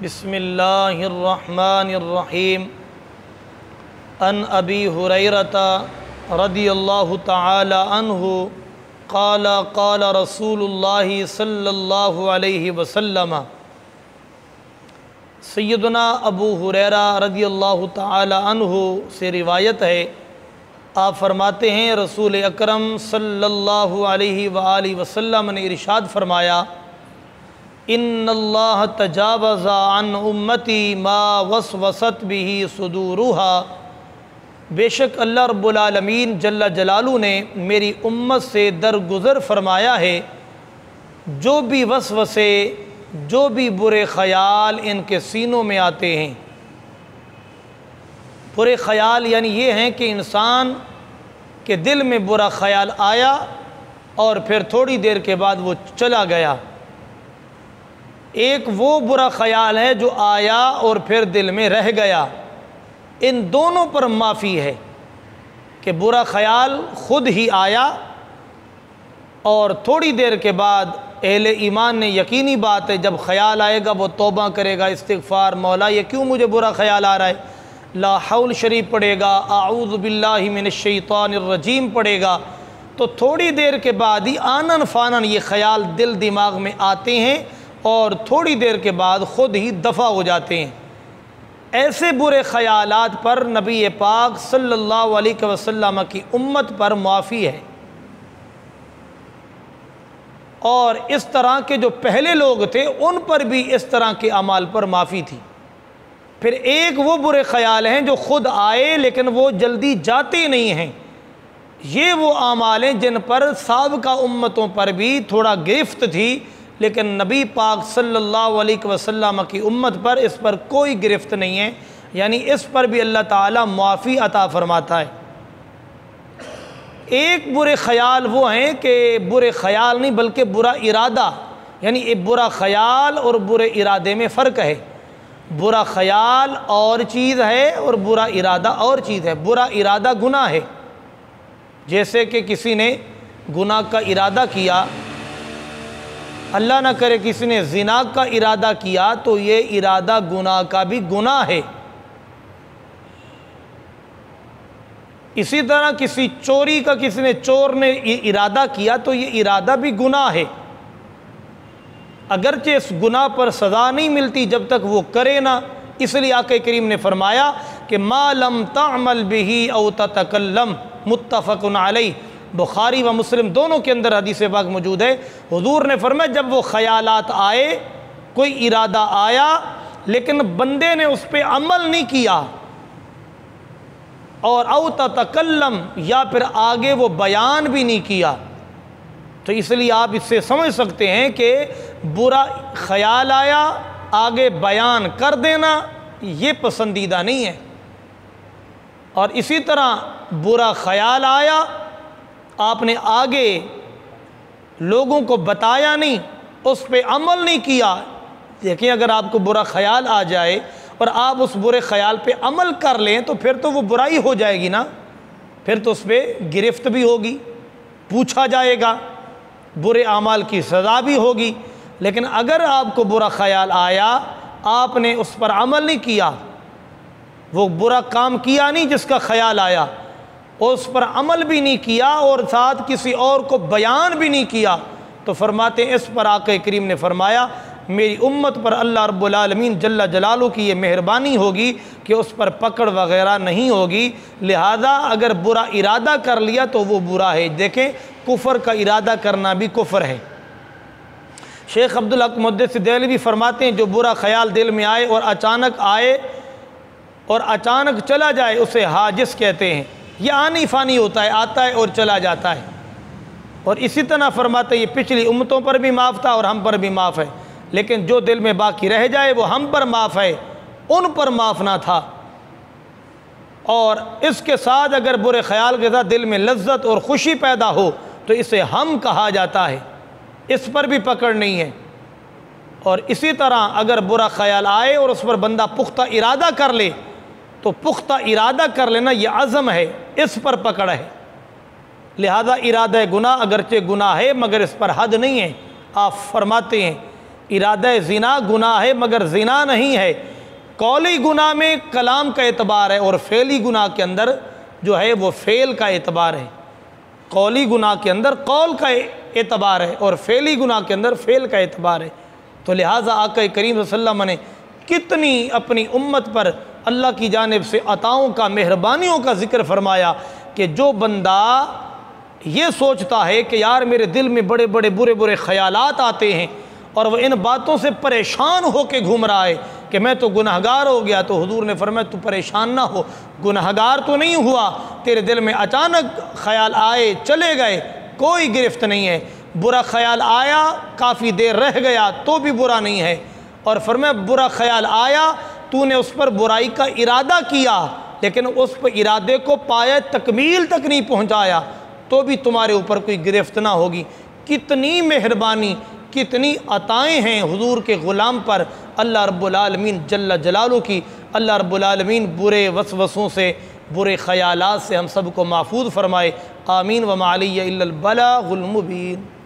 بسم اللہ الرحمن الرحیم ان ابی ہریرۃ رضی اللہ تعالی عنہ قال قال رسول اللہ صلی اللہ علیہ وسلم۔ سیدنا ابو ہریرہ رضی اللہ تعالی عنہ سے روایت ہے، آپ فرماتے ہیں رسول اکرم صلی اللہ علیہ وآلہ وسلم نے ارشاد فرمایا، ان اللہ تجاوز عن امتی ما وسوست به صدورها، بے شک اللہ رب العالمین جل جلالہ نے میری امت سے درگزر فرمایا ہے جو بھی وسوسے، جو بھی برے خیال ان کے سینوں میں آتے ہیں۔ برے خیال یعنی یہ ہیں کہ انسان کے دل میں برا خیال آیا اور پھر تھوڑی دیر کے بعد وہ چلا گیا۔ ایک وہ برا خیال ہے جو آیا اور پھر دل میں رہ گیا۔ ان دونوں پر معافی ہے کہ برا خیال خود ہی آیا اور تھوڑی دیر کے بعد اہل ایمان نے یقینی بات ہے جب خیال آئے گا وہ توبہ کرے گا، استغفار، مولا یہ کیوں مجھے برا خیال آ رہا ہے، لا حول شریف پڑھے گا، اعوذ باللہ من الشیطان الرجیم پڑھے گا، تو تھوڑی دیر کے بعد ہی آنن فانن یہ خیال دل دماغ میں آتے ہیں اور تھوڑی دیر کے بعد خود ہی دفع ہو جاتے ہیں۔ ایسے برے خیالات پر نبی پاک صلی اللہ علیہ وسلم کی امت پر معافی ہے، اور اس طرح کے جو پہلے لوگ تھے ان پر بھی اس طرح کے اعمال پر معافی تھی۔ پھر ایک وہ برے خیال ہیں جو خود آئے لیکن وہ جلدی جاتے نہیں ہیں، یہ وہ اعمال ہیں جن پر سابقہ امتوں پر بھی تھوڑا گرفت تھی، لیکن نبی پاک صلی اللہ علیہ وسلم کی امت پر اس پر کوئی گرفت نہیں ہے، یعنی اس پر بھی اللہ تعالیٰ معافی عطا فرماتا ہے۔ ایک برے خیال وہ ہیں کہ برے خیال نہیں بلکہ برا ارادہ، یعنی برا خیال اور برے ارادے میں فرق ہے۔ برا خیال اور چیز ہے اور برا ارادہ اور چیز ہے۔ برا ارادہ گناہ ہے، جیسے کہ کسی نے گناہ کا ارادہ کیا، اللہ نہ کرے کسی نے زنا کا ارادہ کیا تو یہ ارادہ گناہ کا بھی گناہ ہے۔ اسی طرح کسی چوری کا کسی نے چور نے ارادہ کیا تو یہ ارادہ بھی گناہ ہے، اگرچہ اس گناہ پر سزا نہیں ملتی جب تک وہ کرے نہ۔ اس لیے آقا کریم نے فرمایا کہ ما لم تعمل به او تتکلم، متفق علیہ، بخاری و مسلم دونوں کے اندر حدیث پاک موجود ہے۔ حضور نے فرمایا جب وہ خیالات آئے، کوئی ارادہ آیا لیکن بندے نے اس پہ عمل نہیں کیا، اور او تتکلم یا پھر آگے وہ بیان بھی نہیں کیا، تو اس لیے آپ اس سے سمجھ سکتے ہیں کہ برا خیال آیا آگے بیان کر دینا یہ پسندیدہ نہیں ہے، اور اسی طرح برا خیال آیا آپ نے آگے لوگوں کو بتایا نہیں، اس پہ عمل نہیں کیا۔ دیکھیں اگر آپ کو برا خیال آ جائے اور آپ اس برے خیال پہ عمل کر لیں تو پھر تو وہ برائی ہو جائے گی نا، پھر تو اس پہ گرفت بھی ہوگی، پوچھا جائے گا، برے اعمال کی سزا بھی ہوگی۔ لیکن اگر آپ کو برا خیال آیا، آپ نے اس پر عمل نہیں کیا، وہ برا کام کیا نہیں جس کا خیال آیا، اس پر عمل بھی نہیں کیا اور ساتھ کسی اور کو بیان بھی نہیں کیا، تو فرماتے ہیں اس پر آقا کریم نے فرمایا میری امت پر اللہ رب العالمین جل جلالہ کی یہ مہربانی ہوگی کہ اس پر پکڑ وغیرہ نہیں ہوگی، لہذا اگر برا ارادہ کر لیا تو وہ برا ہے۔ دیکھیں کفر کا ارادہ کرنا بھی کفر ہے۔ شیخ عبدالحق محدث دہلوی فرماتے ہیں جو برا خیال دل میں آئے اور اچانک چلا جائے اسے حاجس کہتے ہیں۔ یہ آنی فانی ہوتا ہے، آتا ہے اور چلا جاتا ہے، اور اسی طرح فرماتے ہیں یہ پچھلی امتوں پر بھی معاف تھا اور ہم پر بھی معاف ہے، لیکن جو دل میں باقی رہ جائے وہ ہم پر معاف ہے، ان پر معاف نہ تھا۔ اور اس کے ساتھ اگر برے خیال کے ساتھ دل میں لذت اور خوشی پیدا ہو تو اسے ہم کہا جاتا ہے، اس پر بھی پکڑ نہیں ہے۔ اور اسی طرح اگر برا خیال آئے اور اس پر بندہ پختہ ارادہ کر لے تو پختہ ارادہ کر لینا یہ عزم ہے، اس پر پکڑ ہے۔ لہذا ارادہ گناہ اگرچہ گناہ ہے مگر اس پر حد نہیں ہے۔ آپ فرماتے ہیں ارادہ زنا گناہ ہے مگر زنا نہیں ہے۔ قولی گناہ میں کلام کا اعتبار ہے اور فعلی گناہ کے اندر جو ہے وہ فعل کا اعتبار ہے۔ قولی گناہ کے اندر قول کا اعتبار ہے اور فعلی گناہ کے اندر فعل کا اعتبار ہے۔ تو لہٰذا آقا کریم صلی اللہ علیہ وسلم نے کتنی اپنی امت پر اللہ کی جانب سے عطاؤں کا، مہربانیوں کا ذکر فرمایا کہ جو بندہ یہ سوچتا ہے کہ یار میرے دل میں بڑے بڑے برے برے خیالات آتے ہیں اور وہ ان باتوں سے پریشان ہو کے گھوم رہا ہے کہ میں تو گنہگار ہو گیا، تو حضور نے فرمایا تو پریشان نہ ہو، گنہگار تو نہیں ہوا، تیرے دل میں اچانک خیال آئے چلے گئے، کوئی گرفت نہیں ہے۔ برا خیال آیا کافی دیر رہ گیا تو بھی برا نہیں ہے، اور فرمایا برا خیال آیا تو نے اس پر برائی کا ارادہ کیا لیکن اس پر ارادے کو پائے تکمیل تک نہیں پہنچایا تو بھی تمہارے اوپر کوئی گرفت نہ ہوگی۔ کتنی مہربانی، کتنی عطائیں ہیں حضور کے غلام پر اللہ رب العالمین جل جلالہ کی۔ اللہ رب العالمین برے وسوسوں سے، برے خیالات سے ہم سب کو محفوظ فرمائے۔ آمین وما علی الا البلاغ المبین۔